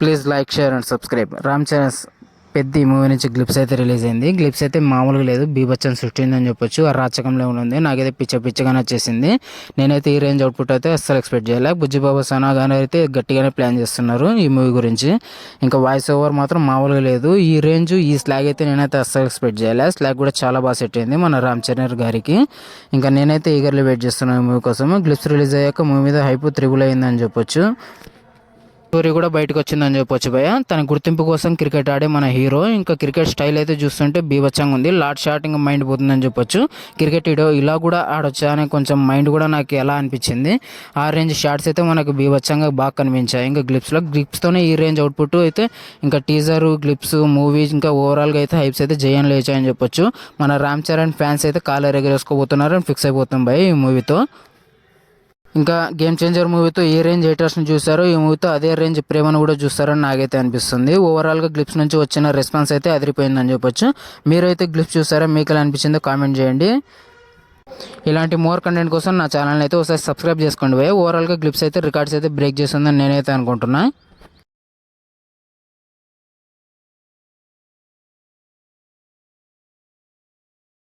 Please like, share and subscribe. Ram Charan పెద్ద movie నుంచి glimpse అయితే రిలీజ్ అయింది. గ్లిప్స్ అయితే మామూలుగా లేదు, బీభత్సం సృష్టిందని చెప్పొచ్చు. ఆ రాచకంలో ఉంది. నాకైతే పిచ్చగానే వచ్చేసింది. నేనైతే ఈ రేంజ్ అవుట్పుట్ అయితే అస్సలు ఎక్స్పెక్ట్ చేయలే. బుజ్జిబాబు సనా గారు అయితే గట్టిగానే ప్లాన్ చేస్తున్నారు ఈ మూవీ గురించి. ఇంకా వాయిస్ ఓవర్ మాత్రం మామూలుగా లేదు. ఈ రేంజ్ ఈ స్లాగ్ అయితే నేనైతే అస్సలు ఎక్స్పెక్ట్ చేయలే. స్లాగ్ కూడా చాలా బాగా సెట్ అయింది మన రామ్ చరణ్ గారికి. ఇంకా నేనైతే ఈగర్లీ వెయిట్ చేస్తున్నాను ఈ మూవీ కోసం. గ్లిప్స్ రిలీజ్ అయ్యాక మూవీ మీద హైప్ త్రిబుల్ అయిందని చెప్పొచ్చు. స్టోరీ కూడా బయటకు వచ్చిందని చెప్పొచ్చు భయ. తన గుర్తింపు కోసం క్రికెట్ ఆడే మన హీరో. ఇంకా క్రికెట్ స్టైల్ అయితే చూస్తుంటే బీభత్సంగా ఉంది. లాట్ షాట్ ఇంకా మైండ్ పోతుందని చెప్పొచ్చు. క్రికెట్ ఇలా కూడా ఆడొచ్చా అని కొంచెం మైండ్ కూడా నాకు ఎలా అనిపించింది. ఆ రేంజ్ షాట్స్ అయితే మనకు బీభత్సంగా బాగా కనిపించాయి. ఇంకా గ్లిప్స్తోనే ఈ రేంజ్ అవుట్పుట్ అయితే ఇంకా టీజర్, గ్లిప్స్, మూవీ ఇంకా ఓవరాల్గా అయితే హైప్స్ అయితే జయం లేచాయని చెప్పొచ్చు. మన రామ్ చరణ్ ఫ్యాన్స్ అయితే కాలర్ ఎగరేసుకోబోతున్నారు అని ఫిక్స్ అయిపోతాం భయ ఈ మూవీతో. ఇంకా గేమ్ చేంజర్ మూవీతో ఏ రేంజ్ హేటర్స్ని చూసారో ఈ మూవీతో అదే రేంజ్ ప్రేమను కూడా చూస్తారని నాకైతే అనిపిస్తుంది. ఓవరాల్గా గ్లిప్స్ నుంచి వచ్చిన రెస్పాన్స్ అయితే అదిరిపోయిందని చెప్పొచ్చు. మీరైతే గ్లిప్స్ చూసారా, మీకు ఎలా అనిపించిందో కామెంట్ చేయండి. ఇలాంటి మోర్ కంటెంట్ కోసం నా ఛానల్ని అయితే ఒకసారి సబ్స్క్రైబ్ చేసుకోండి భయ్య. ఓవరాల్గా గ్లిప్స్ అయితే రికార్డ్స్ అయితే బ్రేక్ చేస్తుందని నేనైతే అనుకుంటున్నా.